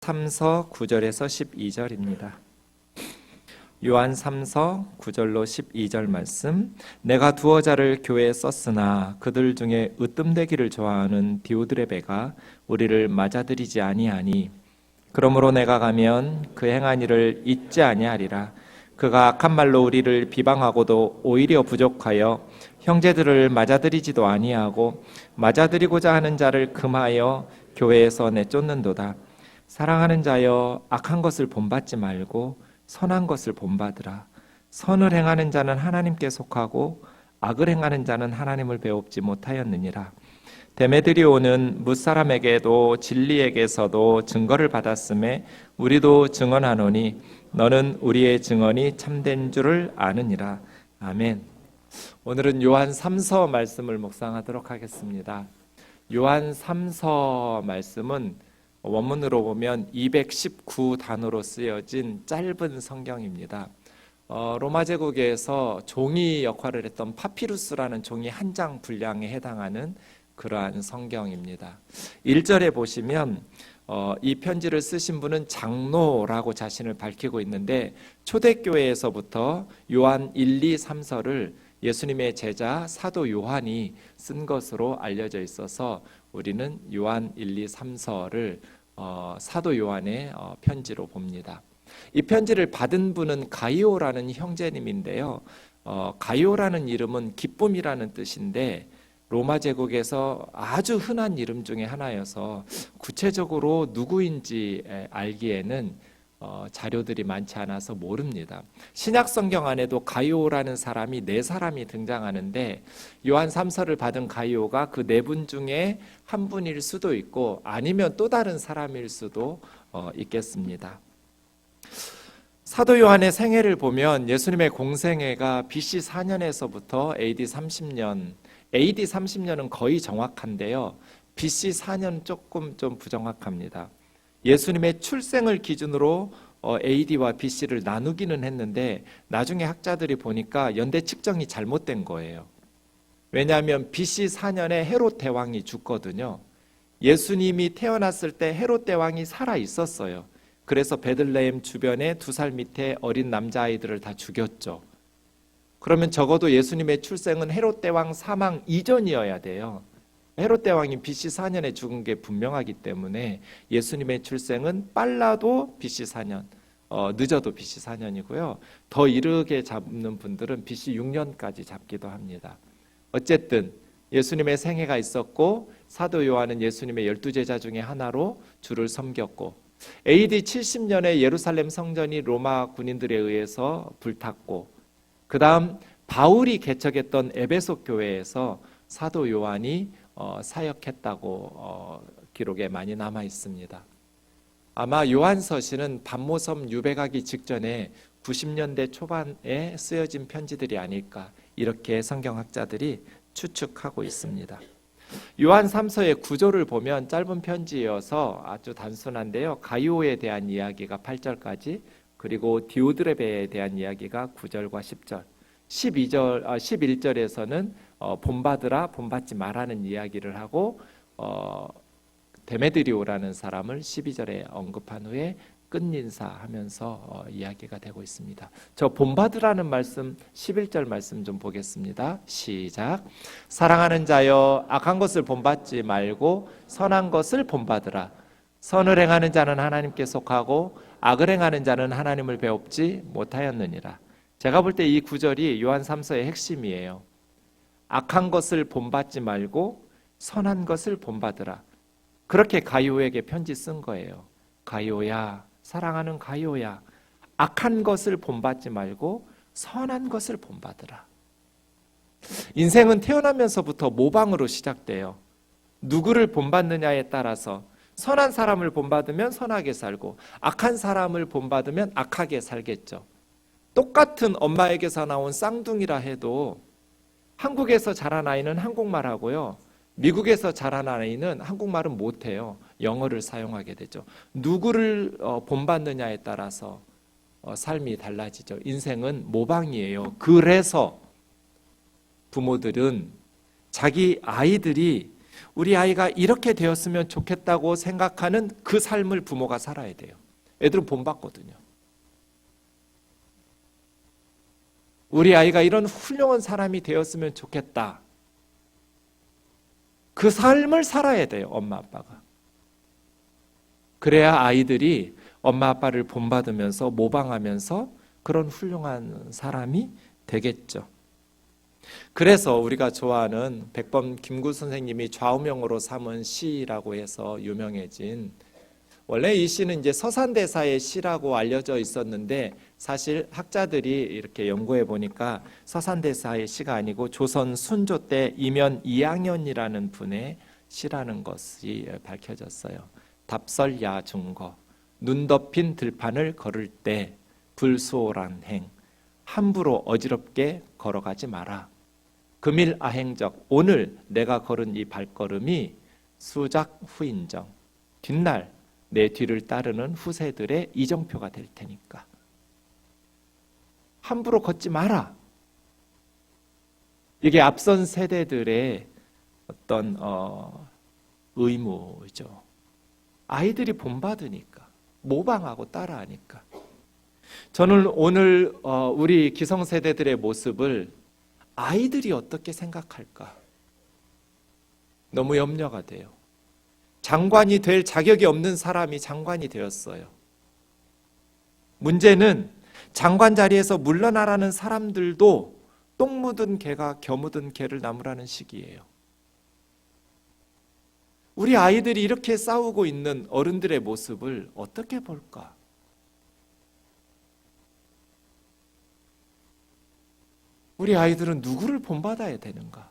3서 9절에서 12절입니다. 요한 3서 9절로 12절 말씀. 내가 두어 자를 교회에 썼으나 그들 중에 으뜸되기를 좋아하는 디오드레베가 우리를 맞아들이지 아니하니 그러므로 내가 가면 그 행한 일을 잊지 아니하리라. 그가 악한 말로 우리를 비방하고도 오히려 부족하여 형제들을 맞아들이지도 아니하고 맞아들이고자 하는 자를 금하여 교회에서 내쫓는도다. 사랑하는 자여, 악한 것을 본받지 말고 선한 것을 본받으라. 선을 행하는 자는 하나님께 속하고 악을 행하는 자는 하나님을 배웁지 못하였느니라. 데메드리오는 뭇사람에게도 진리에게서도 증거를 받았음에 우리도 증언하노니 너는 우리의 증언이 참된 줄을 아느니라. 아멘. 오늘은 요한 3서 말씀을 묵상하도록 하겠습니다. 요한 3서 말씀은 원문으로 보면 219단어로 쓰여진 짧은 성경입니다. 로마 제국에서 종이 역할을 했던 파피루스라는 종이 한 장 분량에 해당하는 그러한 성경입니다. 1절에 보시면 이 편지를 쓰신 분은 장로라고 자신을 밝히고 있는데 초대교회에서부터 요한 1, 2, 3서를 예수님의 제자 사도 요한이 쓴 것으로 알려져 있어서 우리는 요한 1, 2, 3서를 사도 요한의 편지로 봅니다. 이 편지를 받은 분은 가이오라는 형제님인데요. 가이오라는 이름은 기쁨이라는 뜻인데 로마 제국에서 아주 흔한 이름 중에 하나여서 구체적으로 누구인지 알기에는 자료들이 많지 않아서 모릅니다. 신약 성경 안에도 가이오라는 사람이 4사람이 등장하는데 요한 3서를 받은 가이오가 그 4분 중에 한 분일 수도 있고 아니면 또 다른 사람일 수도 있겠습니다. 사도 요한의 생애를 보면 예수님의 공생애가 BC 4년에서부터 AD 30년, AD 30년은 거의 정확한데요. BC 4년 조금 좀 부정확합니다. 예수님의 출생을 기준으로 AD와 BC를 나누기는 했는데 나중에 학자들이 보니까 연대 측정이 잘못된 거예요. 왜냐하면 BC 4년에 헤롯 대왕이 죽거든요. 예수님이 태어났을 때 헤롯 대왕이 살아 있었어요. 그래서 베들레헴 주변에 2살 밑에 어린 남자아이들을 다 죽였죠. 그러면 적어도 예수님의 출생은 헤롯 대왕 사망 이전이어야 돼요. 헤롯 대왕이 BC 4년에 죽은 게 분명하기 때문에 예수님의 출생은 빨라도 BC 4년, 늦어도 BC 4년이고요. 더 이르게 잡는 분들은 BC 6년까지 잡기도 합니다. 어쨌든 예수님의 생애가 있었고 사도 요한은 예수님의 12제자 중에 하나로 주를 섬겼고 AD 70년에 예루살렘 성전이 로마 군인들에 의해서 불탔고 그 다음 바울이 개척했던 에베소 교회에서 사도 요한이 사역했다고 기록에 많이 남아 있습니다. 아마 요한서신은 반모섬 유배가기 직전에 90년대 초반에 쓰여진 편지들이 아닐까 이렇게 성경학자들이 추측하고 있습니다. 요한 3서의 구조를 보면 짧은 편지여서 아주 단순한데요. 가이오에 대한 이야기가 8절까지 그리고 디오드레베에 대한 이야기가 9절과 10절 11절에서는 본받으라 본받지 말라는 이야기를 하고 데메드리오라는 사람을 12절에 언급한 후에 끝인사하면서 이야기가 되고 있습니다. 저 본받으라는 말씀 11절 말씀 좀 보겠습니다. 시작. 사랑하는 자여, 악한 것을 본받지 말고 선한 것을 본받으라. 선을 행하는 자는 하나님께 속하고 악을 행하는 자는 하나님을 배웁지 못하였느니라. 제가 볼 때 이 구절이 요한 3서의 핵심이에요. 악한 것을 본받지 말고 선한 것을 본받으라. 그렇게 가이오에게 편지 쓴 거예요. 가이오야, 사랑하는 가이오야, 악한 것을 본받지 말고 선한 것을 본받으라. 인생은 태어나면서부터 모방으로 시작돼요. 누구를 본받느냐에 따라서 선한 사람을 본받으면 선하게 살고 악한 사람을 본받으면 악하게 살겠죠. 똑같은 엄마에게서 나온 쌍둥이라 해도 한국에서 자란 아이는 한국말 하고요. 미국에서 자란 아이는 한국말은 못해요. 영어를 사용하게 되죠. 누구를 본받느냐에 따라서 삶이 달라지죠. 인생은 모방이에요. 그래서 부모들은 자기 아이들이 우리 아이가 이렇게 되었으면 좋겠다고 생각하는 그 삶을 부모가 살아야 돼요. 애들은 본받거든요. 우리 아이가 이런 훌륭한 사람이 되었으면 좋겠다. 그 삶을 살아야 돼요, 엄마 아빠가. 그래야 아이들이 엄마 아빠를 본받으면서 모방하면서 그런 훌륭한 사람이 되겠죠. 그래서 우리가 좋아하는 백범 김구 선생님이 좌우명으로 삼은 시라고 해서 유명해진, 원래 이 시는 이제 서산대사의 시라고 알려져 있었는데 사실 학자들이 이렇게 연구해 보니까 서산대사의 시가 아니고 조선 순조 때 이면 이항현이라는 분의 시라는 것이 밝혀졌어요. 답설야중거 눈 덮인 들판을 걸을 때 불수호란 행 함부로 어지럽게 걸어가지 마라. 금일 아행적 오늘 내가 걸은 이 발걸음이 수작 후인정 뒷날 내 뒤를 따르는 후세들의 이정표가 될 테니까 함부로 걷지 마라. 이게 앞선 세대들의 어떤 의무죠. 아이들이 본받으니까 모방하고 따라하니까. 저는 오늘 우리 기성세대들의 모습을 아이들이 어떻게 생각할까 너무 염려가 돼요. 장관이 될 자격이 없는 사람이 장관이 되었어요. 문제는 장관 자리에서 물러나라는 사람들도 똥 묻은 개가 겨 묻은 개를 나무라는 시기예요. 우리 아이들이 이렇게 싸우고 있는 어른들의 모습을 어떻게 볼까? 우리 아이들은 누구를 본받아야 되는가?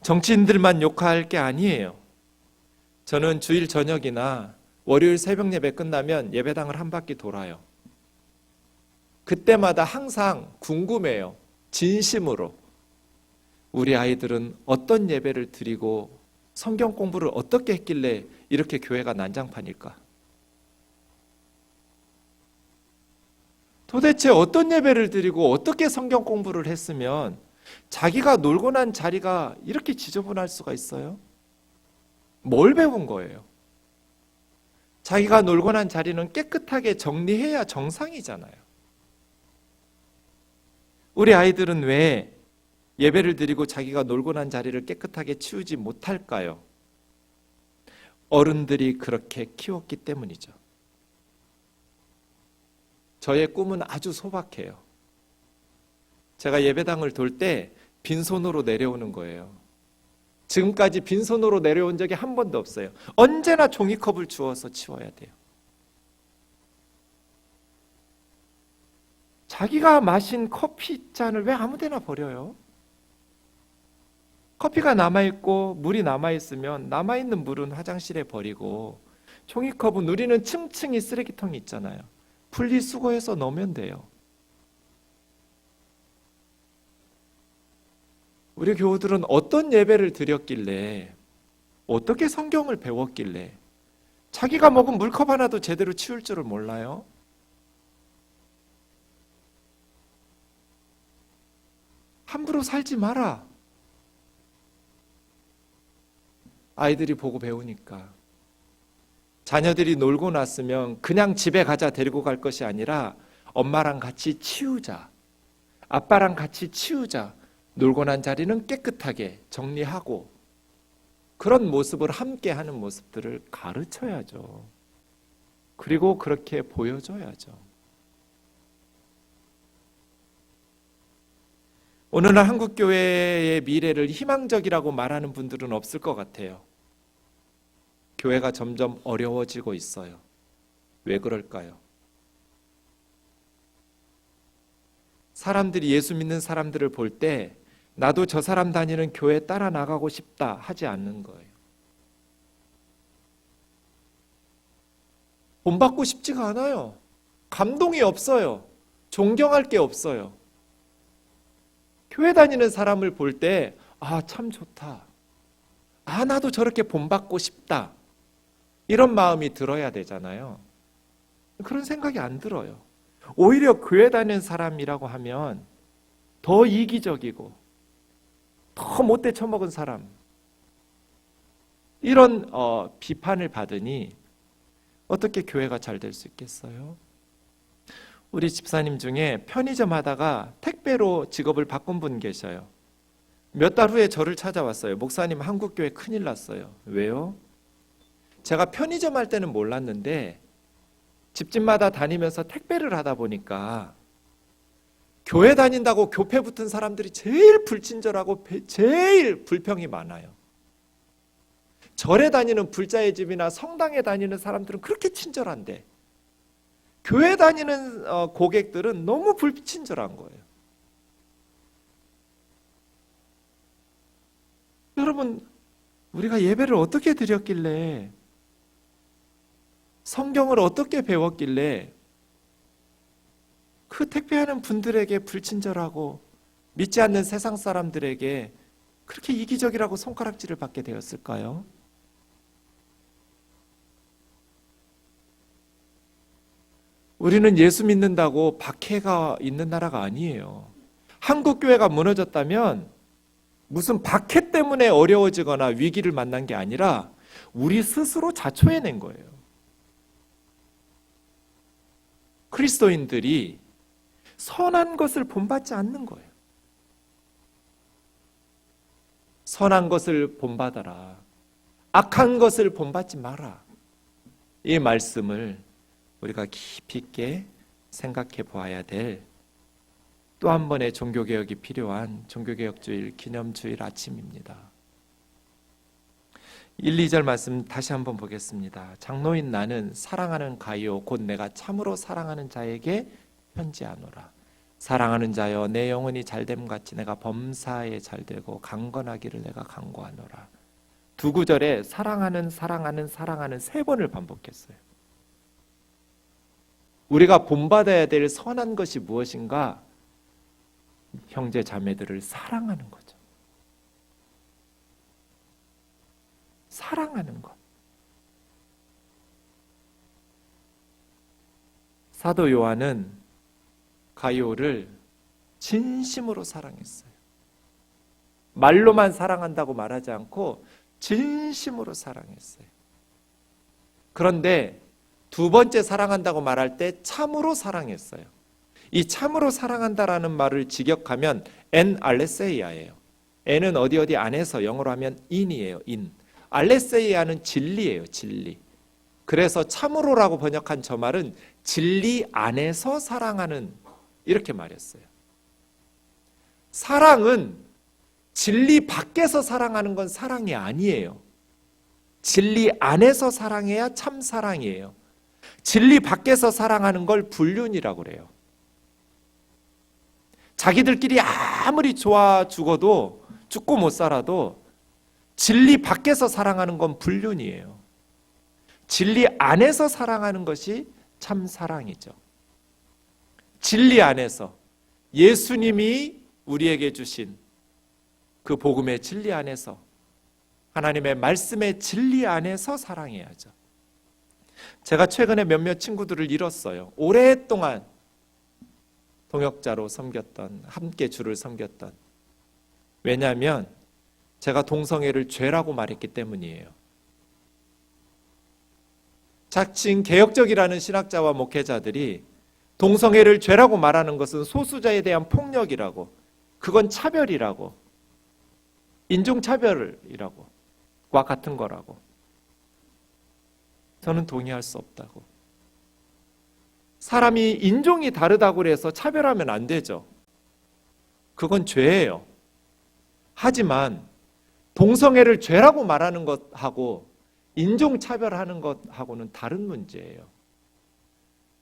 정치인들만 욕할 게 아니에요. 저는 주일 저녁이나 월요일 새벽 예배 끝나면 예배당을 한 바퀴 돌아요. 그때마다 항상 궁금해요. 진심으로. 우리 아이들은 어떤 예배를 드리고 성경 공부를 어떻게 했길래 이렇게 교회가 난장판일까? 도대체 어떤 예배를 드리고 어떻게 성경 공부를 했으면 자기가 놀고 난 자리가 이렇게 지저분할 수가 있어요? 뭘 배운 거예요? 자기가 놀고 난 자리는 깨끗하게 정리해야 정상이잖아요. 우리 아이들은 왜 예배를 드리고 자기가 놀고 난 자리를 깨끗하게 치우지 못할까요? 어른들이 그렇게 키웠기 때문이죠. 저의 꿈은 아주 소박해요. 제가 예배당을 돌 때 빈손으로 내려오는 거예요. 지금까지 빈손으로 내려온 적이 한 번도 없어요. 언제나 종이컵을 주워서 치워야 돼요. 자기가 마신 커피 잔을 왜 아무 데나 버려요? 커피가 남아있고 물이 남아있으면 남아있는 물은 화장실에 버리고 종이컵은 우리는 층층이 쓰레기통이 있잖아요. 분리수거해서 넣으면 돼요. 우리 교우들은 어떤 예배를 드렸길래 어떻게 성경을 배웠길래 자기가 먹은 물컵 하나도 제대로 치울 줄을 몰라요? 함부로 살지 마라. 아이들이 보고 배우니까. 자녀들이 놀고 났으면 그냥 집에 가자 데리고 갈 것이 아니라 엄마랑 같이 치우자. 아빠랑 같이 치우자. 놀고 난 자리는 깨끗하게 정리하고 그런 모습을 함께 하는 모습들을 가르쳐야죠. 그리고 그렇게 보여줘야죠. 오늘날 한국교회의 미래를 희망적이라고 말하는 분들은 없을 것 같아요. 교회가 점점 어려워지고 있어요. 왜 그럴까요? 사람들이 예수 믿는 사람들을 볼 때 나도 저 사람 다니는 교회 따라 나가고 싶다 하지 않는 거예요. 본받고 싶지가 않아요. 감동이 없어요. 존경할 게 없어요. 교회 다니는 사람을 볼 때 아, 참 좋다. 아, 나도 저렇게 본받고 싶다. 이런 마음이 들어야 되잖아요. 그런 생각이 안 들어요. 오히려 교회 다니는 사람이라고 하면 더 이기적이고 더 못돼 처먹은 사람, 이런 비판을 받으니 어떻게 교회가 잘 될 수 있겠어요? 우리 집사님 중에 편의점 하다가 택배로 직업을 바꾼 분 계셔요. 몇 달 후에 저를 찾아왔어요. 목사님, 한국교회 큰일 났어요. 왜요? 제가 편의점 할 때는 몰랐는데 집집마다 다니면서 택배를 하다 보니까 교회 다닌다고 교패 붙은 사람들이 제일 불친절하고 제일 불평이 많아요. 절에 다니는 불자의 집이나 성당에 다니는 사람들은 그렇게 친절한데 교회 다니는 고객들은 너무 불친절한 거예요. 여러분, 우리가 예배를 어떻게 드렸길래, 성경을 어떻게 배웠길래 그 택배하는 분들에게 불친절하고 믿지 않는 세상 사람들에게 그렇게 이기적이라고 손가락질을 받게 되었을까요? 우리는 예수 믿는다고 박해가 있는 나라가 아니에요. 한국 교회가 무너졌다면 무슨 박해 때문에 어려워지거나 위기를 만난 게 아니라 우리 스스로 자초해낸 거예요. 그리스도인들이 선한 것을 본받지 않는 거예요. 선한 것을 본받아라. 악한 것을 본받지 마라. 이 말씀을 우리가 깊이 있게 생각해 보아야 될 또 한 번의 종교개혁이 필요한 종교개혁주일 기념주일 아침입니다. 1, 2절 말씀 다시 한번 보겠습니다. 장로인 나는 사랑하는 가이오 곧 내가 참으로 사랑하는 자에게 편지하노라. 사랑하는 자여 내 영혼이 잘됨 같이 내가 범사에 잘되고 강건하기를 내가 간구하노라. 두 구절에 사랑하는 세 번을 반복했어요. 우리가 본받아야 될 선한 것이 무엇인가? 형제 자매들을 사랑하는 거죠. 사랑하는 것. 사도 요한은 가이오를 진심으로 사랑했어요. 말로만 사랑한다고 말하지 않고 진심으로 사랑했어요. 그런데 두 번째 사랑한다고 말할 때 참으로 사랑했어요. 이 참으로 사랑한다라는 말을 직역하면 엔 알레세이아예요. 엔은 어디 안에서, 영어로 하면 in이에요. in. 알레세이아는 진리예요. 진리. 그래서 참으로라고 번역한 저 말은 진리 안에서 사랑하는, 이렇게 말했어요. 사랑은 진리 밖에서 사랑하는 건 사랑이 아니에요. 진리 안에서 사랑해야 참 사랑이에요. 진리 밖에서 사랑하는 걸 불륜이라고 그래요. 자기들끼리 아무리 좋아 죽어도, 죽고 못 살아도 진리 밖에서 사랑하는 건 불륜이에요. 진리 안에서 사랑하는 것이 참 사랑이죠. 진리 안에서, 예수님이 우리에게 주신 그 복음의 진리 안에서, 하나님의 말씀의 진리 안에서 사랑해야죠. 제가 최근에 몇몇 친구들을 잃었어요. 오랫동안 동역자로 섬겼던, 함께 주를 섬겼던. 왜냐하면 제가 동성애를 죄라고 말했기 때문이에요. 자칭 개혁적이라는 신학자와 목회자들이 동성애를 죄라고 말하는 것은 소수자에 대한 폭력이라고, 그건 차별이라고, 인종차별이라고, 과 같은 거라고. 저는 동의할 수 없다고. 사람이 인종이 다르다고 해서 차별하면 안 되죠. 그건 죄예요. 하지만 동성애를 죄라고 말하는 것하고 인종차별하는 것하고는 다른 문제예요.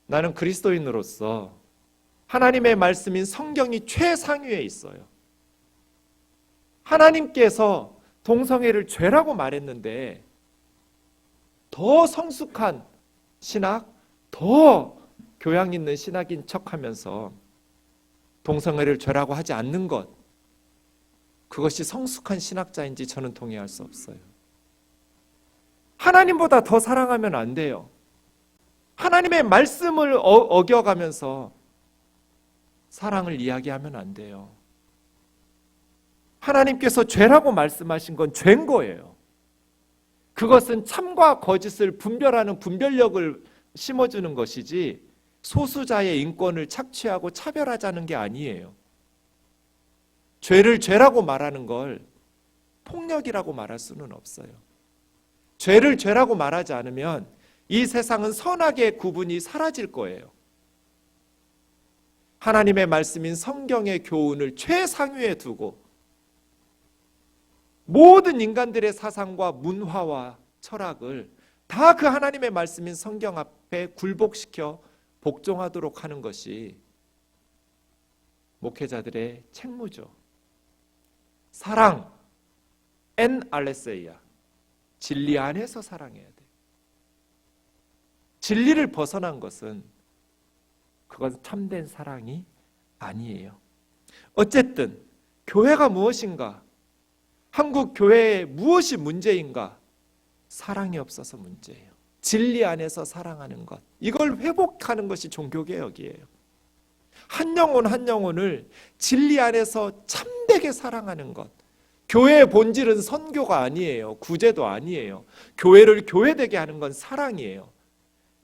나는 그리스도인으로서 하나님의 말씀인 성경이 최상위에 있어요. 하나님께서 동성애를 죄라고 말했는데 더 성숙한 신학, 더 교양 있는 신학인 척하면서 동성애를 죄라고 하지 않는 것, 그것이 성숙한 신학자인지 저는 동의할 수 없어요. 하나님보다 더 사랑하면 안 돼요. 하나님의 말씀을 어겨가면서 사랑을 이야기하면 안 돼요. 하나님께서 죄라고 말씀하신 건 죄인 거예요. 그것은 참과 거짓을 분별하는 분별력을 심어주는 것이지 소수자의 인권을 착취하고 차별하자는 게 아니에요. 죄를 죄라고 말하는 걸 폭력이라고 말할 수는 없어요. 죄를 죄라고 말하지 않으면 이 세상은 선악의 구분이 사라질 거예요. 하나님의 말씀인 성경의 교훈을 최상위에 두고 모든 인간들의 사상과 문화와 철학을 다 그 하나님의 말씀인 성경 앞에 굴복시켜 복종하도록 하는 것이 목회자들의 책무죠. 사랑, 엔 알레세이아, 진리 안에서 사랑해야 돼요. 진리를 벗어난 것은 그건 참된 사랑이 아니에요. 어쨌든 교회가 무엇인가? 한국 교회에 무엇이 문제인가? 사랑이 없어서 문제예요. 진리 안에서 사랑하는 것, 이걸 회복하는 것이 종교개혁이에요. 한 영혼 한 영혼을 진리 안에서 참되게 사랑하는 것. 교회의 본질은 선교가 아니에요. 구제도 아니에요. 교회를 교회되게 하는 건 사랑이에요.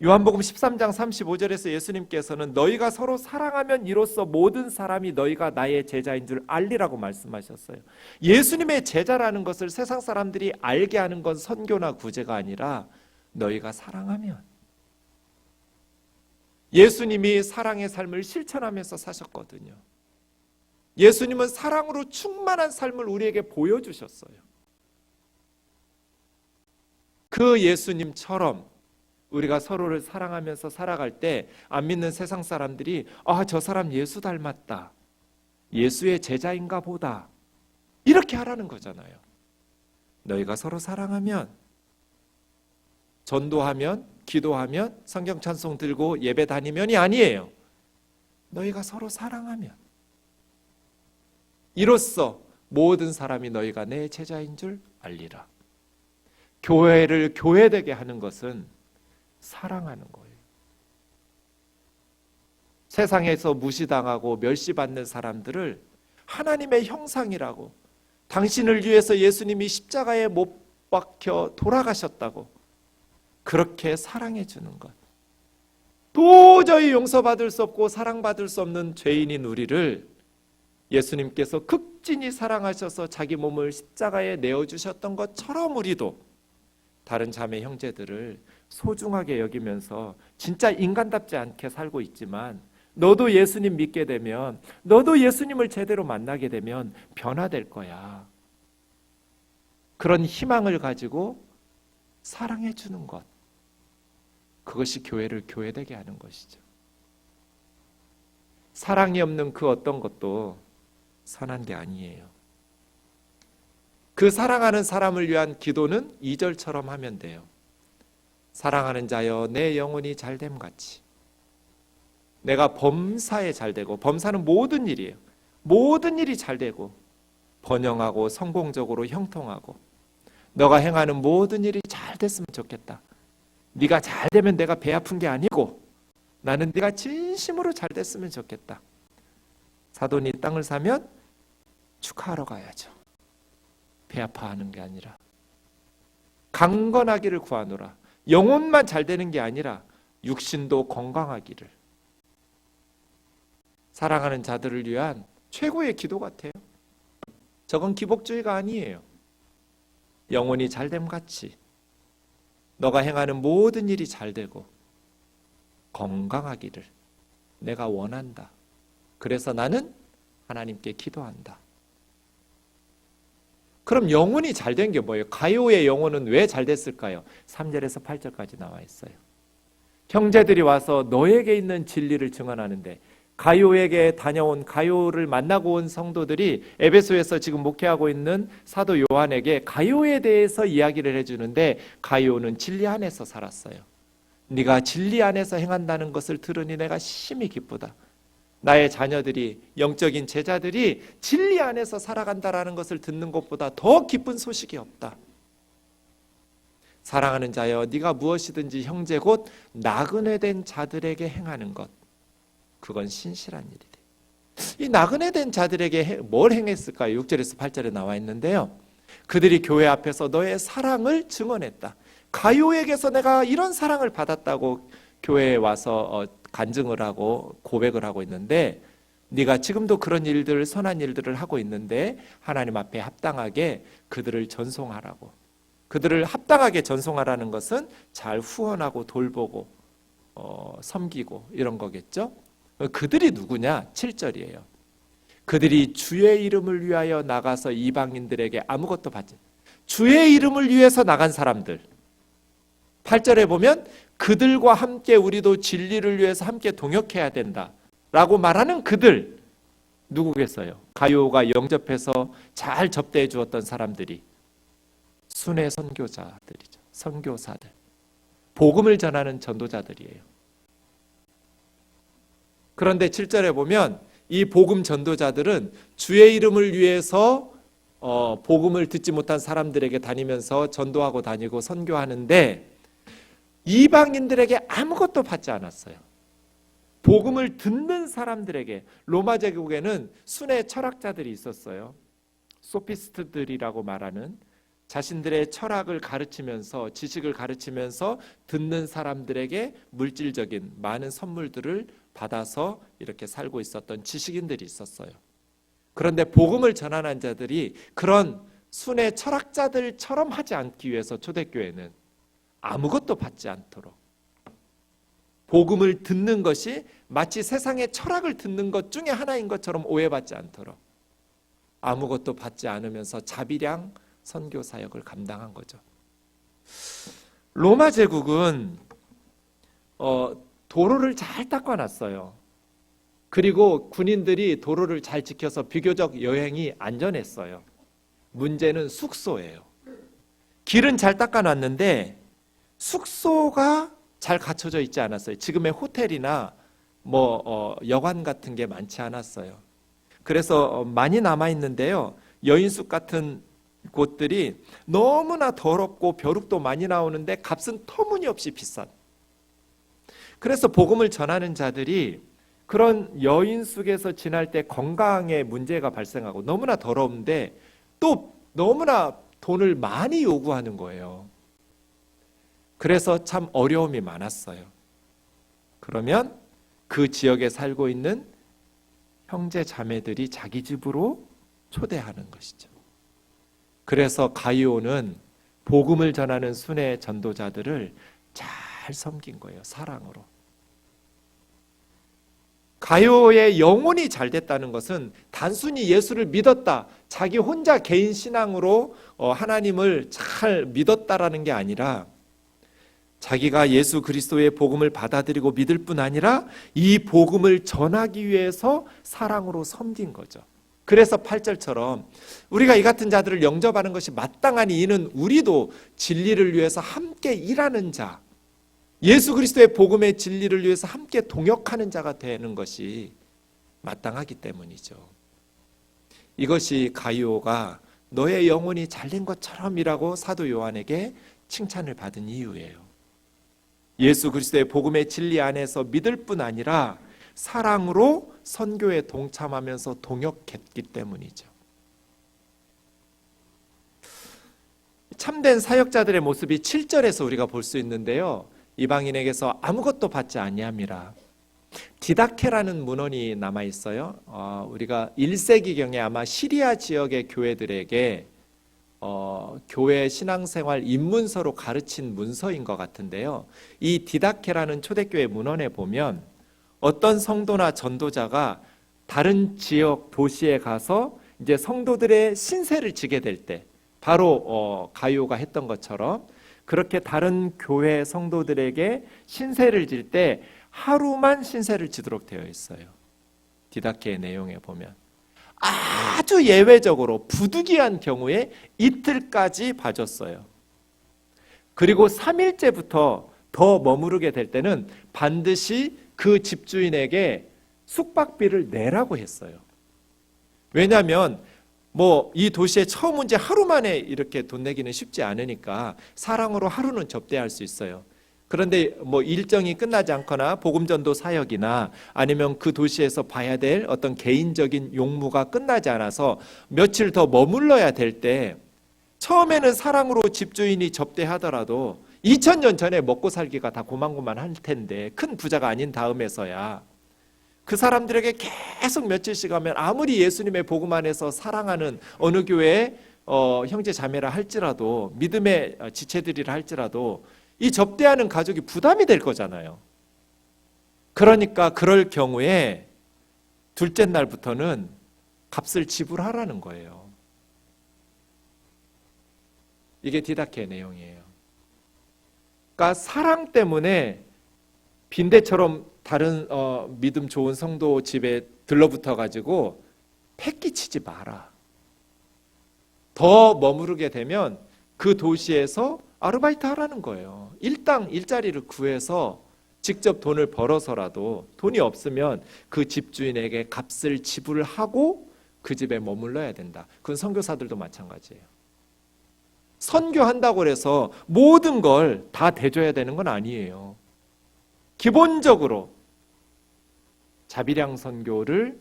요한복음 13장 35절에서 예수님께서는 너희가 서로 사랑하면 이로써 모든 사람이 너희가 나의 제자인 줄 알리라고 말씀하셨어요. 예수님의 제자라는 것을 세상 사람들이 알게 하는 건 선교나 구제가 아니라 너희가 사랑하면. 예수님이 사랑의 삶을 실천하면서 사셨거든요. 예수님은 사랑으로 충만한 삶을 우리에게 보여주셨어요. 그 예수님처럼 우리가 서로를 사랑하면서 살아갈 때 안 믿는 세상 사람들이 저 사람 예수 닮았다, 예수의 제자인가 보다, 이렇게 하라는 거잖아요. 너희가 서로 사랑하면, 전도하면, 기도하면, 성경 찬송 들고 예배 다니면이 아니에요. 너희가 서로 사랑하면 이로써 모든 사람이 너희가 내 제자인 줄 알리라. 교회를 교회되게 하는 것은 사랑하는 거예요. 세상에서 무시당하고 멸시받는 사람들을 하나님의 형상이라고, 당신을 위해서 예수님이 십자가에 못 박혀 돌아가셨다고 그렇게 사랑해 주는 것. 도저히 용서받을 수 없고 사랑받을 수 없는 죄인인 우리를 예수님께서 극진히 사랑하셔서 자기 몸을 십자가에 내어주셨던 것처럼 우리도 다른 자매 형제들을 소중하게 여기면서 진짜 인간답지 않게 살고 있지만 너도 예수님 믿게 되면, 너도 예수님을 제대로 만나게 되면 변화될 거야. 그런 희망을 가지고 사랑해 주는 것, 그것이 교회를 교회되게 하는 것이죠. 사랑이 없는 그 어떤 것도 선한 게 아니에요. 그 사랑하는 사람을 위한 기도는 2절처럼 하면 돼요. 사랑하는 자여 내 영혼이 잘됨 같이. 내가 범사에 잘되고, 범사는 모든 일이에요. 모든 일이 잘되고 번영하고 성공적으로 형통하고 너가 행하는 모든 일이 잘 됐으면 좋겠다. 네가 잘 되면 내가 배 아픈 게 아니고 나는 네가 진심으로 잘 됐으면 좋겠다. 사돈이 땅을 사면 축하하러 가야죠. 배 아파하는 게 아니라 강건하기를 구하노라. 영혼만 잘 되는 게 아니라 육신도 건강하기를. 사랑하는 자들을 위한 최고의 기도 같아요. 저건 기복주의가 아니에요. 영혼이 잘됨 같이 너가 행하는 모든 일이 잘 되고 건강하기를 내가 원한다. 그래서 나는 하나님께 기도한다. 그럼 영혼이 잘 된 게 뭐예요? 가요의 영혼은 왜 잘 됐을까요? 3절에서 8절까지 나와 있어요. 형제들이 와서 너에게 있는 진리를 증언하는데, 가요에게 다녀온, 가요를 만나고 온 성도들이 에베소에서 지금 목회하고 있는 사도 요한에게 가요에 대해서 이야기를 해주는데, 가요는 진리 안에서 살았어요. 네가 진리 안에서 행한다는 것을 들으니 내가 심히 기쁘다. 나의 자녀들이, 영적인 제자들이 진리 안에서 살아간다라는 것을 듣는 것보다 더 기쁜 소식이 없다. 사랑하는 자여 네가 무엇이든지 형제 곧 나그네 된 자들에게 행하는 것, 그건 신실한 일이다. 이 나그네 된 자들에게 뭘 행했을까요? 6절에서 8절에 나와 있는데요. 그들이 교회 앞에서 너의 사랑을 증언했다. 가요에게서 내가 이런 사랑을 받았다고 교회에 와서 간증을 하고 고백을 하고 있는데, 네가 지금도 그런 일들, 선한 일들을 하고 있는데 하나님 앞에 합당하게 그들을 전송하라고. 그들을 합당하게 전송하라는 것은 잘 후원하고 돌보고 섬기고 이런 거겠죠. 그들이 누구냐? 7절이에요. 그들이 주의 이름을 위하여 나가서 이방인들에게 아무것도 받지, 주의 이름을 위해서 나간 사람들. 8절에 보면 그들과 함께 우리도 진리를 위해서 함께 동역해야 된다 라고 말하는 그들, 누구겠어요? 가요가 영접해서 잘 접대해 주었던 사람들이 순회 선교자들이죠. 선교사들, 복음을 전하는 전도자들이에요. 그런데 7절에 보면 이 복음 전도자들은 주의 이름을 위해서 복음을 듣지 못한 사람들에게 다니면서 전도하고 다니고 선교하는데 이방인들에게 아무것도 받지 않았어요. 복음을 듣는 사람들에게, 로마 제국에는 순회 철학자들이 있었어요. 소피스트들이라고 말하는, 자신들의 철학을 가르치면서, 지식을 가르치면서 듣는 사람들에게 물질적인 많은 선물들을 받아서 이렇게 살고 있었던 지식인들이 있었어요. 그런데 복음을 전하는 자들이 그런 순회 철학자들처럼 하지 않기 위해서 초대교회는 아무것도 받지 않도록, 복음을 듣는 것이 마치 세상의 철학을 듣는 것 중에 하나인 것처럼 오해받지 않도록 아무것도 받지 않으면서 자비량 선교 사역을 감당한 거죠. 로마 제국은 도로를 잘 닦아놨어요. 그리고 군인들이 도로를 잘 지켜서 비교적 여행이 안전했어요. 문제는 숙소예요. 길은 잘 닦아놨는데 숙소가 잘 갖춰져 있지 않았어요. 지금의 호텔이나 여관 같은 게 많지 않았어요. 그래서 많이 남아 있는데요. 여인숙 같은 곳들이 너무나 더럽고 벼룩도 많이 나오는데 값은 터무니없이 비싼. 그래서 복음을 전하는 자들이 그런 여인숙에서 지날 때 건강에 문제가 발생하고 너무나 더러운데 또 너무나 돈을 많이 요구하는 거예요. 그래서 참 어려움이 많았어요. 그러면 그 지역에 살고 있는 형제 자매들이 자기 집으로 초대하는 것이죠. 그래서 가이오는 복음을 전하는 순회 전도자들을 잘 섬긴 거예요. 사랑으로. 가이오의 영혼이 잘 됐다는 것은 단순히 예수를 믿었다, 자기 혼자 개인 신앙으로 하나님을 잘 믿었다라는 게 아니라 자기가 예수 그리스도의 복음을 받아들이고 믿을 뿐 아니라 이 복음을 전하기 위해서 사랑으로 섬긴 거죠. 그래서 8절처럼 우리가 이 같은 자들을 영접하는 것이 마땅하니 이는 우리도 진리를 위해서 함께 일하는 자, 예수 그리스도의 복음의 진리를 위해서 함께 동역하는 자가 되는 것이 마땅하기 때문이죠. 이것이 가이오가 너의 영혼이 잘된 것처럼이라고 사도 요한에게 칭찬을 받은 이유예요. 예수 그리스도의 복음의 진리 안에서 믿을 뿐 아니라 사랑으로 선교에 동참하면서 동역했기 때문이죠. 참된 사역자들의 모습이 7절에서 우리가 볼 수 있는데요. 이방인에게서 아무것도 받지 아니함이라. 디다케라는 문헌이 남아 있어요. 우리가 1세기경에 아마 시리아 지역의 교회들에게 교회 신앙생활 입문서로 가르친 문서인 것 같은데요. 이 디다케라는 초대교회 문헌에 보면 어떤 성도나 전도자가 다른 지역 도시에 가서 이제 성도들의 신세를 지게 될 때, 바로 가이오가 했던 것처럼 그렇게 다른 교회 성도들에게 신세를 질 때 하루만 신세를 지도록 되어 있어요. 디다케의 내용에 보면 아주 예외적으로 부득이한 경우에 이틀까지 봐줬어요. 그리고 3일째부터 더 머무르게 될 때는 반드시 그 집주인에게 숙박비를 내라고 했어요. 왜냐하면 이 도시에 처음 온 지 하루 만에 이렇게 돈 내기는 쉽지 않으니까 사랑으로 하루는 접대할 수 있어요. 그런데 뭐 일정이 끝나지 않거나 복음전도 사역이나 아니면 그 도시에서 봐야 될 어떤 개인적인 용무가 끝나지 않아서 며칠 더 머물러야 될 때 처음에는 사랑으로 집주인이 접대하더라도 2000년 전에 먹고 살기가 다 고만고만 할 텐데 큰 부자가 아닌 다음에서야 그 사람들에게 계속 며칠씩 하면 아무리 예수님의 복음 안에서 사랑하는 어느 교회의 형제 자매라 할지라도 믿음의 지체들이라 할지라도 이 접대하는 가족이 부담이 될 거잖아요. 그러니까 그럴 경우에 둘째 날부터는 값을 지불하라는 거예요. 이게 디다케의 내용이에요. 그러니까 사랑 때문에 빈대처럼 다른 믿음 좋은 성도 집에 들러붙어 가지고 패기치지 마라. 더 머무르게 되면 그 도시에서 아르바이트 하라는 거예요. 일당 일자리를 구해서 직접 돈을 벌어서라도 돈이 없으면 그 집주인에게 값을 지불하고 그 집에 머물러야 된다. 그건 선교사들도 마찬가지예요. 선교한다고 해서 모든 걸 다 대줘야 되는 건 아니에요. 기본적으로 자비량 선교를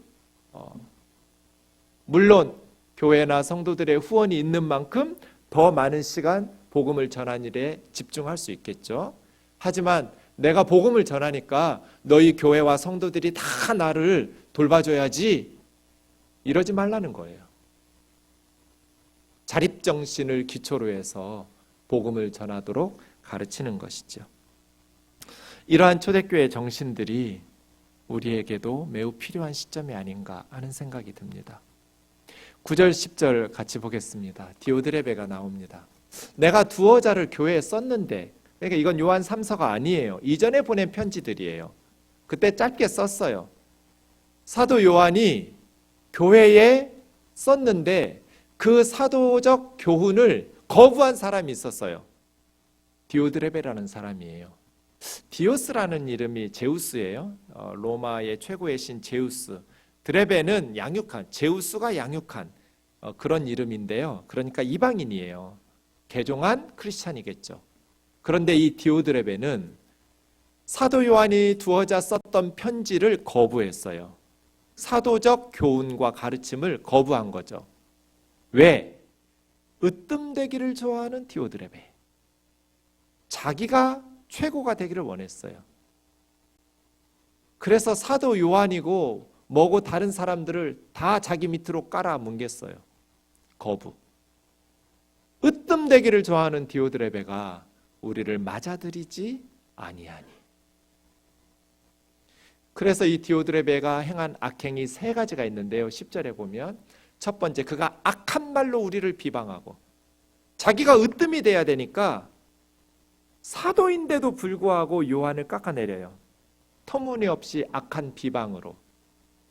물론 교회나 성도들의 후원이 있는 만큼 더 많은 시간 복음을 전하는 일에 집중할 수 있겠죠. 하지만 내가 복음을 전하니까 너희 교회와 성도들이 다 나를 돌봐줘야지 이러지 말라는 거예요. 자립정신을 기초로 해서 복음을 전하도록 가르치는 것이죠. 이러한 초대교회 정신들이 우리에게도 매우 필요한 시점이 아닌가 하는 생각이 듭니다. 9절 10절 같이 보겠습니다. 디오드레베가 나옵니다. 내가 두어 자를 교회에 썼는데, 그러니까 이건 요한 3서가 아니에요. 이전에 보낸 편지들이에요. 그때 짧게 썼어요. 사도 요한이 교회에 썼는데 그 사도적 교훈을 거부한 사람이 있었어요. 디오드레베라는 사람이에요. 디오스라는 이름이 제우스예요. 로마의 최고의 신 제우스. 드레베는 양육한, 제우스가 양육한 그런 이름인데요. 그러니까 이방인이에요. 개종한 크리스찬이겠죠. 그런데 이 디오드레베는 사도 요한이 두어자 썼던 편지를 거부했어요. 사도적 교훈과 가르침을 거부한 거죠. 왜? 으뜸되기를 좋아하는 디오드레베. 자기가 최고가 되기를 원했어요. 그래서 사도 요한이고 뭐고 다른 사람들을 다 자기 밑으로 깔아뭉갰어요. 거부. 으뜸되기를 좋아하는 디오드레베가 우리를 맞아들이지 아니하니. 그래서 이 디오드레베가 행한 악행이 세 가지가 있는데요. 10절에 보면 첫 번째, 그가 악한 말로 우리를 비방하고 자기가 으뜸이 돼야 되니까 사도인데도 불구하고 요한을 깎아내려요. 터무니없이 악한 비방으로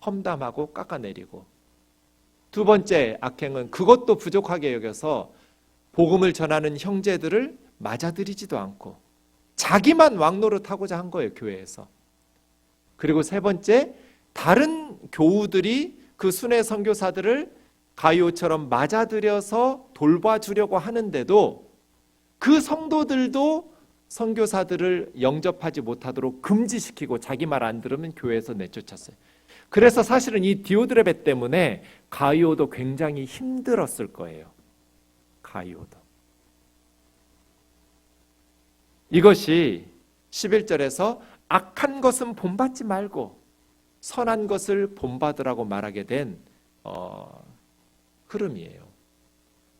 험담하고 깎아내리고, 두 번째 악행은 그것도 부족하게 여겨서 복음을 전하는 형제들을 맞아들이지도 않고 자기만 왕노릇하고자 한 거예요, 교회에서. 그리고 세 번째, 다른 교우들이 그 순회 선교사들을 가이오처럼 맞아들여서 돌봐주려고 하는데도 그 성도들도 선교사들을 영접하지 못하도록 금지시키고 자기 말 안 들으면 교회에서 내쫓았어요. 그래서 사실은 이 디오드레베 때문에 가이오도 굉장히 힘들었을 거예요. 가이오도. 이것이 11절에서 악한 것은 본받지 말고 선한 것을 본받으라고 말하게 된 흐름이에요.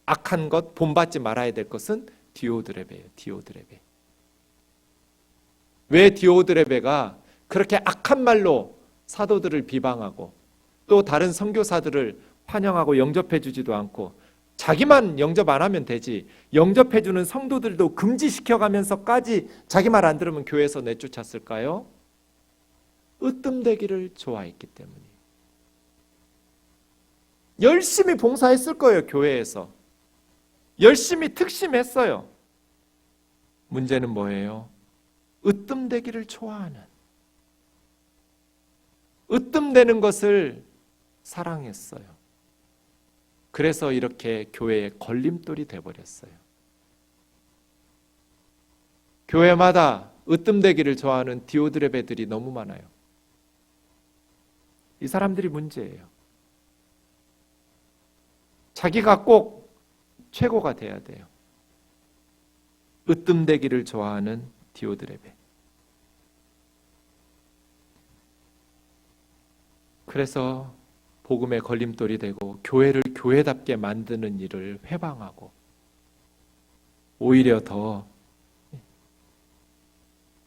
악한 것 본받지 말아야 될 것은 디오드레베예요. 디오드레베. 왜 디오드레베가 그렇게 악한 말로 사도들을 비방하고 또 다른 선교사들을 환영하고 영접해 주지도 않고 자기만 영접 안 하면 되지 영접해 주는 성도들도 금지시켜가면서까지 자기 말 안 들으면 교회에서 내쫓았을까요? 으뜸되기를 좋아했기 때문이에요. 열심히 봉사했을 거예요. 교회에서 열심히 특심했어요. 문제는 뭐예요? 으뜸되기를 좋아하는, 으뜸되는 것을 사랑했어요. 그래서 이렇게 교회의 걸림돌이 돼버렸어요. 교회마다 으뜸되기를 좋아하는 디오드레베들이 너무 많아요. 이 사람들이 문제예요. 자기가 꼭 최고가 돼야 돼요. 으뜸되기를 좋아하는 디오드레베. 그래서 복음의 걸림돌이 되고 교회를 교회답게 만드는 일을 회방하고 오히려 더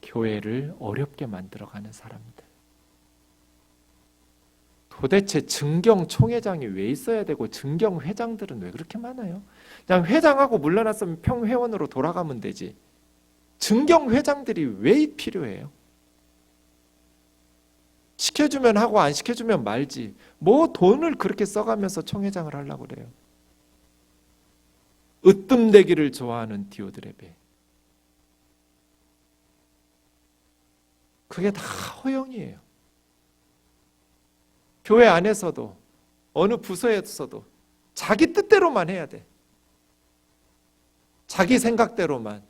교회를 어렵게 만들어가는 사람들. 도대체 증경 총회장이 왜 있어야 되고 증경 회장들은 왜 그렇게 많아요? 그냥 회장하고 물러났으면 평회원으로 돌아가면 되지. 증경 회장들이 왜 필요해요? 시켜주면 하고 안 시켜주면 말지. 뭐 돈을 그렇게 써가면서 총회장을 하려고 그래요. 으뜸되기를 좋아하는 디오드레베. 그게 다 허영이에요. 교회 안에서도 어느 부서에서도 자기 뜻대로만 해야 돼. 자기 생각대로만,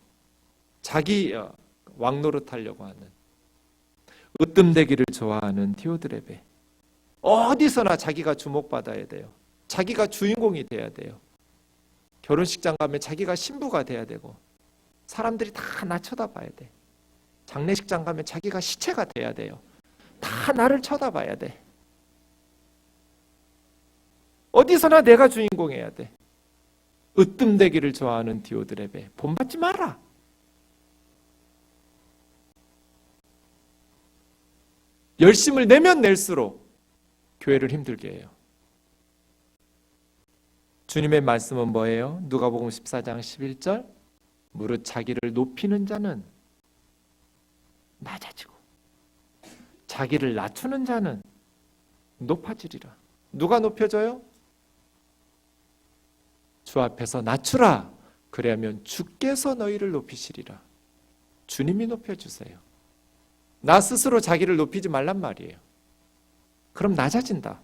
자기 왕노릇하려고 하는 으뜸되기를 좋아하는 디오드레베. 어디서나 자기가 주목받아야 돼요. 자기가 주인공이 돼야 돼요. 결혼식장 가면 자기가 신부가 돼야 되고 사람들이 다 나 쳐다봐야 돼. 장례식장 가면 자기가 시체가 돼야 돼요. 다 나를 쳐다봐야 돼. 어디서나 내가 주인공해야 돼. 으뜸되기를 좋아하는 디오드레베. 본받지 마라. 열심을 내면 낼수록 교회를 힘들게 해요. 주님의 말씀은 뭐예요? 누가복음 14장 11절 무릇 자기를 높이는 자는 낮아지고 자기를 낮추는 자는 높아지리라. 누가 높여져요? 주 앞에서 낮추라. 그래야면 주께서 너희를 높이시리라. 주님이 높여주세요. 나 스스로 자기를 높이지 말란 말이에요. 그럼 낮아진다.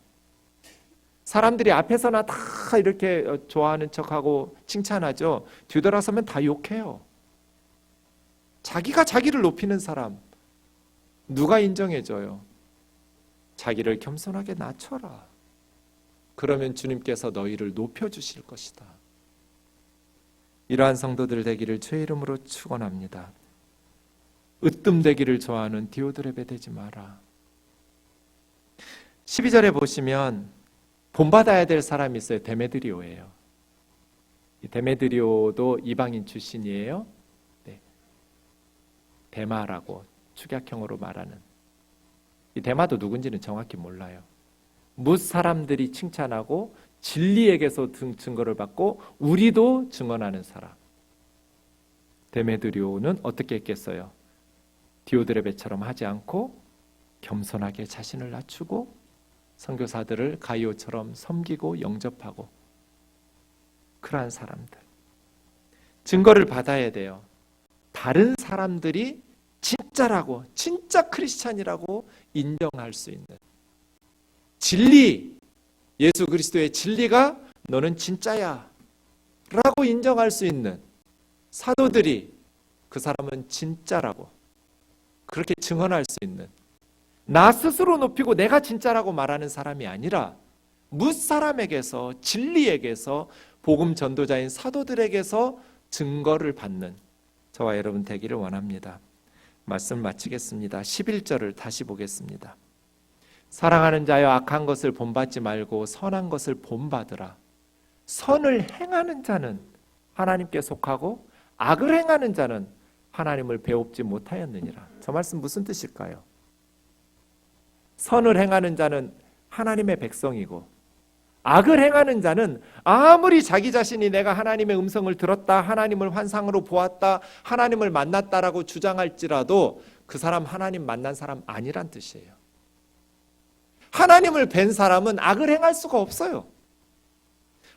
사람들이 앞에서나 다 이렇게 좋아하는 척하고 칭찬하죠. 뒤돌아서면 다 욕해요. 자기가 자기를 높이는 사람 누가 인정해줘요? 자기를 겸손하게 낮춰라. 그러면 주님께서 너희를 높여주실 것이다. 이러한 성도들 되기를 주의 이름으로 축원합니다. 으뜸되기를 좋아하는 디오드레베 되지 마라. 12절에 보시면 본받아야 될 사람이 있어요. 데메드리오예요. 이 데메드리오도 이방인 출신이에요. 네. 데마라고 축약형으로 말하는. 이 데마도 누군지는 정확히 몰라요. 뭇 사람들이 칭찬하고 진리에게서 증거를 받고 우리도 증언하는 사람. 데메드리오는 어떻게 했겠어요? 디오드레베처럼 하지 않고 겸손하게 자신을 낮추고 선교사들을 가이오처럼 섬기고 영접하고 그러한 사람들. 증거를 받아야 돼요. 다른 사람들이 진짜라고, 진짜 크리스찬이라고 인정할 수 있는 진리, 예수 그리스도의 진리가 너는 진짜야 라고 인정할 수 있는 사도들이 그 사람은 진짜라고 그렇게 증언할 수 있는, 나 스스로 높이고 내가 진짜라고 말하는 사람이 아니라 뭇 사람에게서, 진리에게서, 복음 전도자인 사도들에게서 증거를 받는 저와 여러분 되기를 원합니다. 말씀 마치겠습니다. 11절을 다시 보겠습니다. 사랑하는 자여, 악한 것을 본받지 말고 선한 것을 본받으라. 선을 행하는 자는 하나님께 속하고 악을 행하는 자는 하나님을 배웁지 못하였느니라. 저 말씀 무슨 뜻일까요? 선을 행하는 자는 하나님의 백성이고 악을 행하는 자는 아무리 자기 자신이 내가 하나님의 음성을 들었다, 하나님을 환상으로 보았다, 하나님을 만났다라고 주장할지라도 그 사람 하나님 만난 사람 아니란 뜻이에요. 하나님을 뵌 사람은 악을 행할 수가 없어요.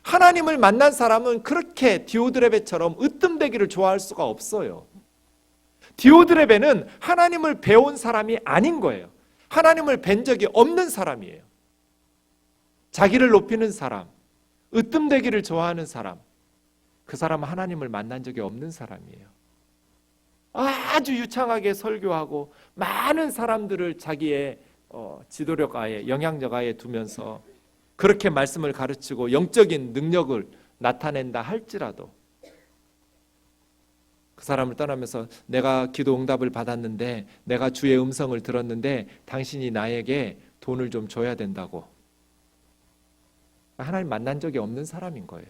하나님을 만난 사람은 그렇게 디오드레베처럼 으뜸되기를 좋아할 수가 없어요. 디오드레베는 하나님을 배운 사람이 아닌 거예요. 하나님을 뵌 적이 없는 사람이에요. 자기를 높이는 사람, 으뜸되기를 좋아하는 사람, 그 사람은 하나님을 만난 적이 없는 사람이에요. 아주 유창하게 설교하고 많은 사람들을 자기의 지도력 아에, 영향력 아에 두면서 그렇게 말씀을 가르치고 영적인 능력을 나타낸다 할지라도 그 사람을 떠나면서 내가 기도 응답을 받았는데, 내가 주의 음성을 들었는데 당신이 나에게 돈을 좀 줘야 된다고. 하나님 만난 적이 없는 사람인 거예요.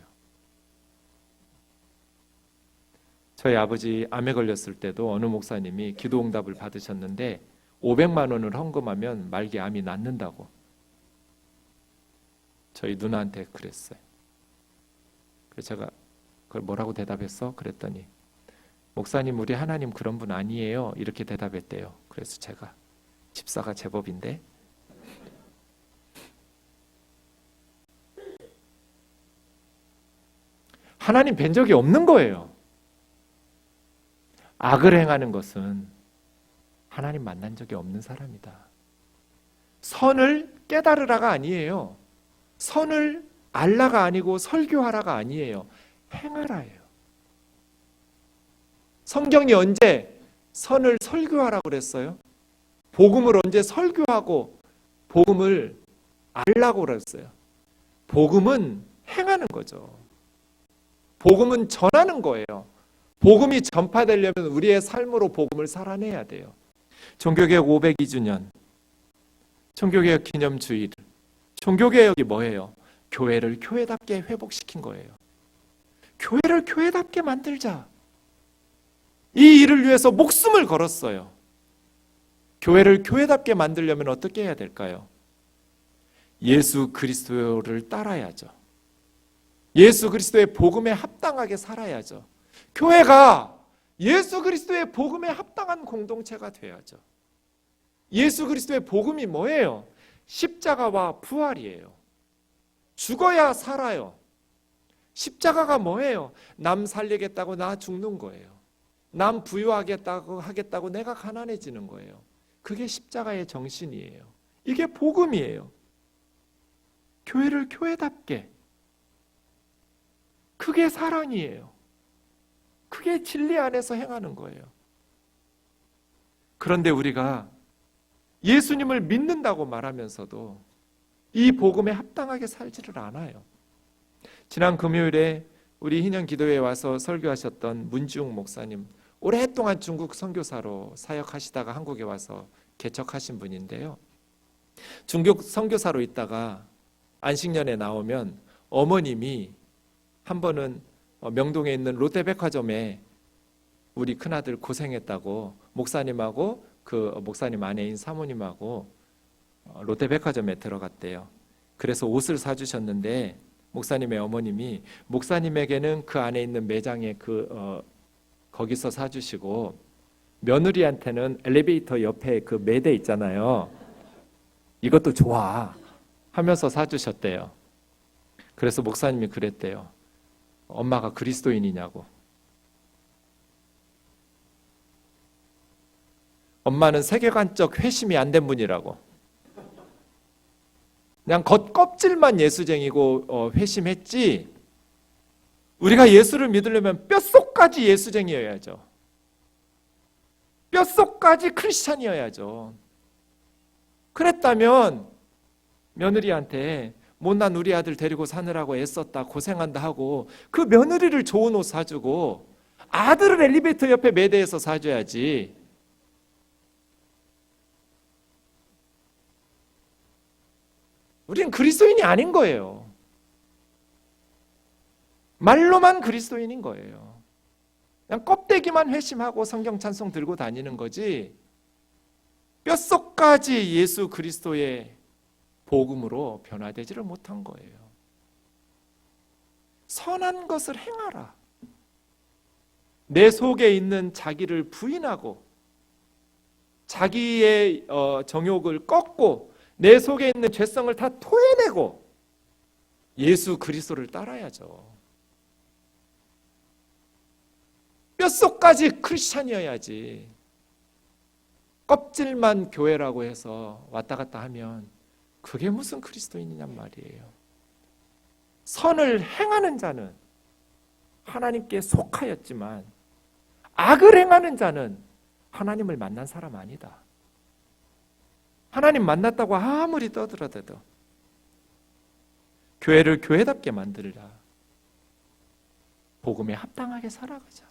저희 아버지 암에 걸렸을 때도 어느 목사님이 기도 응답을 받으셨는데 500만 원을 헌금하면 말기 암이 낫는다고 저희 누나한테 그랬어요. 그래서 제가 그걸 뭐라고 대답했어? 그랬더니 목사님, 우리 하나님 그런 분 아니에요, 이렇게 대답했대요. 그래서 제가 집사가 제법인데, 하나님 뵌 적이 없는 거예요. 악을 행하는 것은 하나님 만난 적이 없는 사람이다. 선을 깨달으라가 아니에요. 선을 알라가 아니고 설교하라가 아니에요. 행하라예요. 성경이 언제 선을 설교하라고 그랬어요? 복음을 언제 설교하고 복음을 알라고 그랬어요? 복음은 행하는 거죠. 복음은 전하는 거예요. 복음이 전파되려면 우리의 삶으로 복음을 살아내야 돼요. 종교개혁 502주년, 종교개혁 기념주일, 종교개혁이 뭐예요? 교회를 교회답게 회복시킨 거예요. 교회를 교회답게 만들자. 이 일을 위해서 목숨을 걸었어요. 교회를 교회답게 만들려면 어떻게 해야 될까요? 예수 그리스도를 따라야죠. 예수 그리스도의 복음에 합당하게 살아야죠. 교회가 예수 그리스도의 복음에 합당한 공동체가 돼야죠. 예수 그리스도의 복음이 뭐예요? 십자가와 부활이에요. 죽어야 살아요. 십자가가 뭐예요? 남 살리겠다고 나 죽는 거예요. 남 부유하겠다고 내가 가난해지는 거예요. 그게 십자가의 정신이에요. 이게 복음이에요. 교회를 교회답게. 그게 사랑이에요. 그게 진리 안에서 행하는 거예요. 그런데 우리가 예수님을 믿는다고 말하면서도 이 복음에 합당하게 살지를 않아요. 지난 금요일에 우리 희년 기도회에 와서 설교하셨던 문지웅 목사님, 오랫동안 중국 선교사로 사역하시다가 한국에 와서 개척하신 분인데요. 중국 선교사로 있다가 안식년에 나오면 어머님이 한 번은 명동에 있는 롯데백화점에 우리 큰아들 고생했다고 목사님하고 그 목사님 아내인 사모님하고 롯데백화점에 들어갔대요. 그래서 옷을 사주셨는데 목사님의 어머님이 목사님에게는 그 안에 있는 매장에 거기서 사주시고 며느리한테는 엘리베이터 옆에 그 매대 있잖아요. 이것도 좋아 하면서 사주셨대요. 그래서 목사님이 그랬대요. 엄마가 그리스도인이냐고. 엄마는 세계관적 회심이 안 된 분이라고. 그냥 겉껍질만 예수쟁이고 회심했지, 우리가 예수를 믿으려면 뼛속까지 예수쟁이여야죠. 뼛속까지 크리스찬이어야죠. 그랬다면 며느리한테 못난 우리 아들 데리고 사느라고 애썼다, 고생한다 하고 그 며느리를 좋은 옷 사주고 아들을 엘리베이터 옆에 매대해서 사줘야지. 우리는 그리스도인이 아닌 거예요. 말로만 그리스도인인 거예요. 그냥 껍데기만 회심하고 성경 찬송 들고 다니는 거지 뼛속까지 예수 그리스도의 복음으로 변화되지를 못한 거예요. 선한 것을 행하라. 내 속에 있는 자기를 부인하고 자기의 정욕을 꺾고 내 속에 있는 죄성을 다 토해내고 예수 그리스도를 따라야죠. 뼛속까지 크리스찬이어야지. 껍질만 교회라고 해서 왔다 갔다 하면 그게 무슨 그리스도인이냔 말이에요. 선을 행하는 자는 하나님께 속하였지만 악을 행하는 자는 하나님을 만난 사람 아니다. 하나님 만났다고 아무리 떠들어대도 교회를 교회답게 만들라. 복음에 합당하게 살아가자.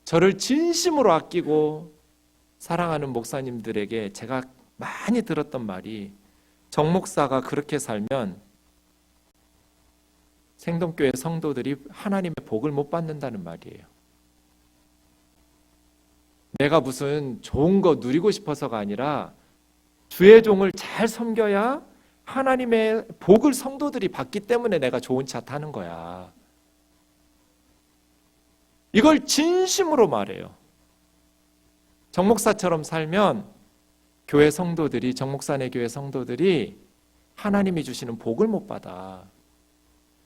저를 진심으로 아끼고 사랑하는 목사님들에게 제가 많이 들었던 말이, 정 목사가 그렇게 살면 생동교회 성도들이 하나님의 복을 못 받는다는 말이에요. 내가 무슨 좋은 거 누리고 싶어서가 아니라 주의 종을 잘 섬겨야 하나님의 복을 성도들이 받기 때문에 내가 좋은 차 타는 거야. 이걸 진심으로 말해요. 정 목사처럼 살면 교회 성도들이, 정 목사네 교회 성도들이 하나님이 주시는 복을 못 받아.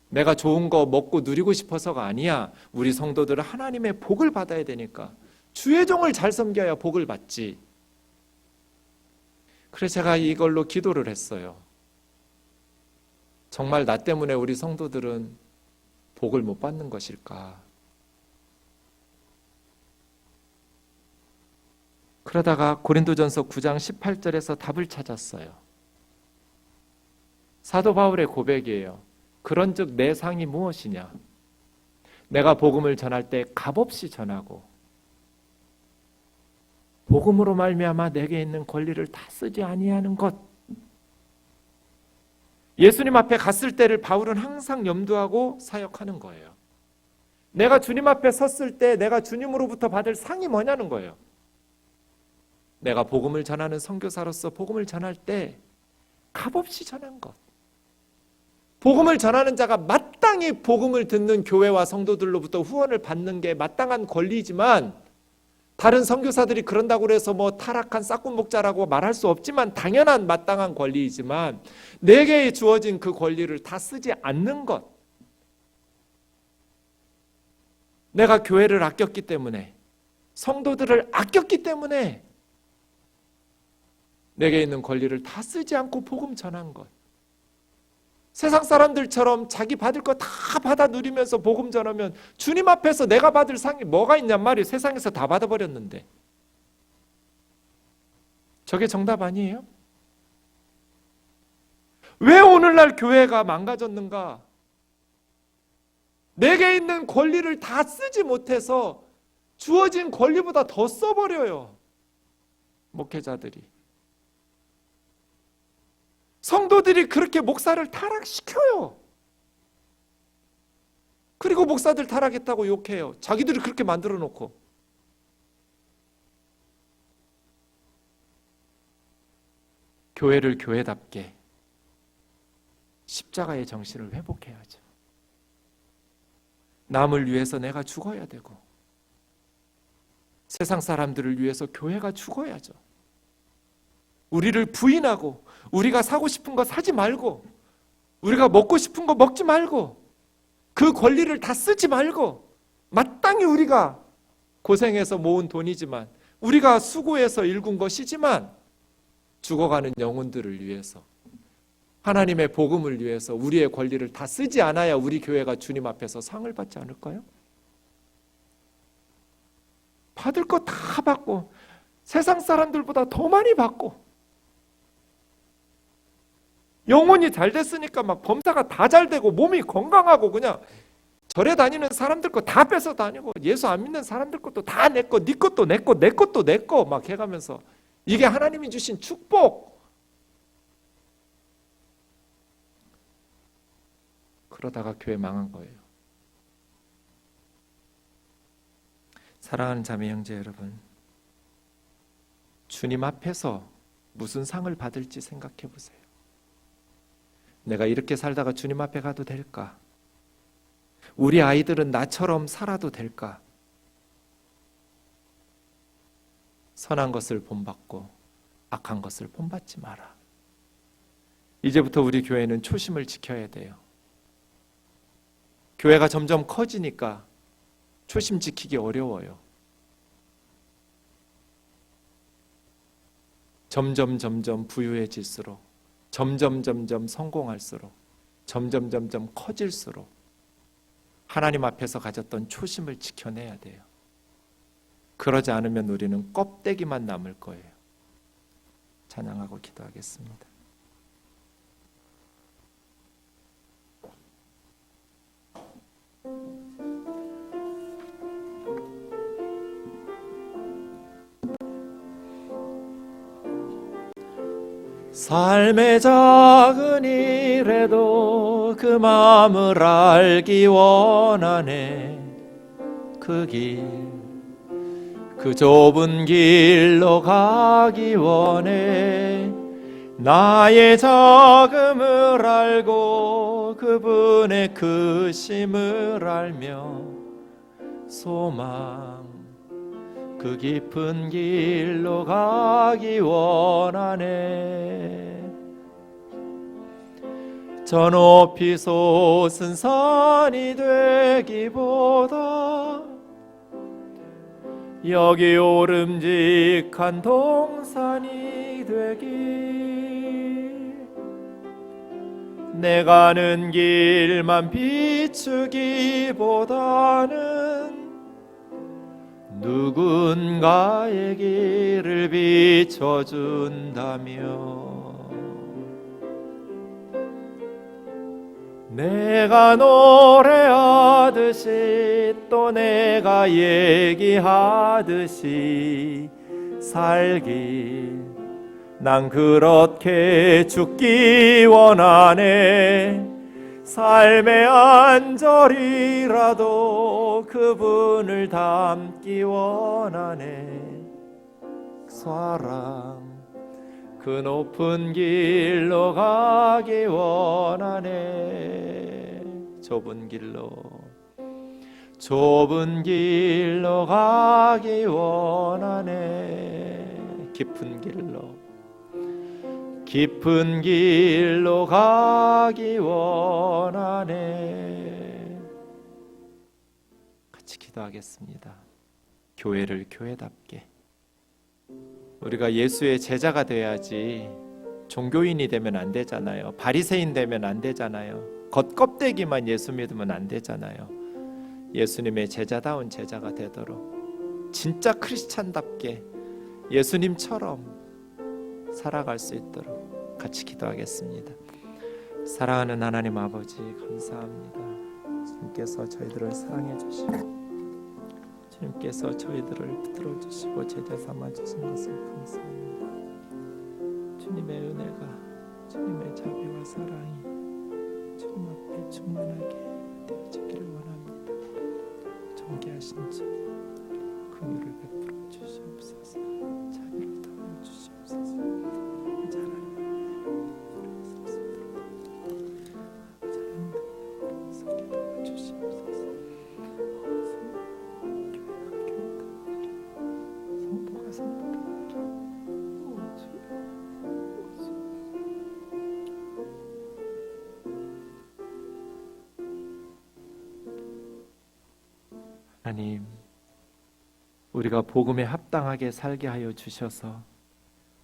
내가 좋은 거 먹고 누리고 싶어서가 아니야. 우리 성도들은 하나님의 복을 받아야 되니까 주의 종을 잘 섬겨야 복을 받지. 그래서 제가 이걸로 기도를 했어요. 정말 나 때문에 우리 성도들은 복을 못 받는 것일까? 그러다가 고린도전서 9장 18절에서 답을 찾았어요. 사도 바울의 고백이에요. 그런즉 내 상이 무엇이냐? 내가 복음을 전할 때 값없이 전하고 복음으로 말미암아 내게 있는 권리를 다 쓰지 아니하는 것. 예수님 앞에 갔을 때를 바울은 항상 염두하고 사역하는 거예요. 내가 주님 앞에 섰을 때 내가 주님으로부터 받을 상이 뭐냐는 거예요. 내가 복음을 전하는 선교사로서 복음을 전할 때 값없이 전한 것. 복음을 전하는 자가 마땅히 복음을 듣는 교회와 성도들로부터 후원을 받는 게 마땅한 권리이지만, 다른 선교사들이 그런다고 해서 뭐 타락한 싹군 목자라고 말할 수 없지만 당연한 마땅한 권리이지만, 내게 주어진 그 권리를 다 쓰지 않는 것. 내가 교회를 아꼈기 때문에, 성도들을 아꼈기 때문에 내게 있는 권리를 다 쓰지 않고 복음 전한 것. 세상 사람들처럼 자기 받을 거 다 받아 누리면서 복음 전하면 주님 앞에서 내가 받을 상이 뭐가 있냔 말이에요. 세상에서 다 받아버렸는데. 저게 정답 아니에요? 왜 오늘날 교회가 망가졌는가? 내게 있는 권리를 다 쓰지 못해서 주어진 권리보다 더 써버려요. 목회자들이. 성도들이 그렇게 목사를 타락시켜요. 그리고 목사들 타락했다고 욕해요. 자기들이 그렇게 만들어 놓고. 교회를 교회답게 십자가의 정신을 회복해야죠. 남을 위해서 내가 죽어야 되고, 세상 사람들을 위해서 교회가 죽어야죠. 우리를 부인하고, 우리가 사고 싶은 거 사지 말고, 우리가 먹고 싶은 거 먹지 말고, 그 권리를 다 쓰지 말고, 마땅히 우리가 고생해서 모은 돈이지만, 우리가 수고해서 일군 것이지만, 죽어가는 영혼들을 위해서, 하나님의 복음을 위해서 우리의 권리를 다 쓰지 않아야 우리 교회가 주님 앞에서 상을 받지 않을까요? 받을 거 다 받고, 세상 사람들보다 더 많이 받고, 영혼이 잘 됐으니까 막 범사가 다 잘 되고 몸이 건강하고 그냥 절에 다니는 사람들 거 다 뺏어 다니고, 예수 안 믿는 사람들 것도 다 내 거, 네 것도 내 거, 내 것도 내 거 막 해가면서, 이게 하나님이 주신 축복. 그러다가 교회 망한 거예요. 사랑하는 자매 형제 여러분, 주님 앞에서 무슨 상을 받을지 생각해 보세요. 내가 이렇게 살다가 주님 앞에 가도 될까? 우리 아이들은 나처럼 살아도 될까? 선한 것을 본받고 악한 것을 본받지 마라. 이제부터 우리 교회는 초심을 지켜야 돼요. 교회가 점점 커지니까 초심 지키기 어려워요. 점점 부유해질수록, 점점 성공할수록, 점점 커질수록 하나님 앞에서 가졌던 초심을 지켜내야 돼요. 그러지 않으면 우리는 껍데기만 남을 거예요. 찬양하고 기도하겠습니다. 삶의 작은 일에도 그 마음을 알기 원하네. 그 길, 그 좁은 길로 가기 원해. 나의 작음을 알고 그분의 크심을 알며 소망, 그 깊은 길로 가기 원하네. 저 높이 솟은 산이 되기보다 여기 오름직한 동산이 되길. 내 가는 길만 비추기보다는 누군가의 길을 비춰준다며 내가 노래하듯이 또 내가 얘기하듯이 살길 난 그렇게 죽기 원하네. 삶의 안절이라도 그분을 닮기 원하네. 사랑 그 높은 길로 가기 원하네. 좁은 길로 가기 원하네. 깊은 길로 가기 원하네. 같이 기도하겠습니다. 교회를 교회답게, 우리가 예수의 제자가 돼야지 종교인이 되면 안 되잖아요. 바리새인 되면 안 되잖아요. 겉껍데기만 예수 믿으면 안 되잖아요. 예수님의 제자다운 제자가 되도록 진짜 크리스찬답게 예수님처럼 살아갈 수 있도록 같이 기도하겠습니다. 사랑하는 하나님 아버지, 감사합니다. 주님께서 저희들을 사랑해 주시고 주님께서 저희들을 붙들어 주시고 제자 삼아 주신 것을 감사합니다. 주님의 은혜가, 주님의 자비와 사랑이 주님 앞에 충만하게 되어지기를 원합니다. 존귀하신 주, 긍휼을 베풀어 주시옵소서. 자비를 더하여 주시옵소서. 하나님, 우리가 복음에 합당하게 살게 하여 주셔서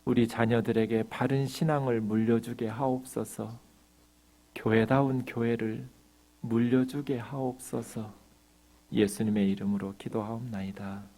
우리 자녀들에게 바른 신앙을 물려주게 하옵소서. 교회다운 교회를 물려주게 하옵소서. 예수님의 이름으로 기도하옵나이다.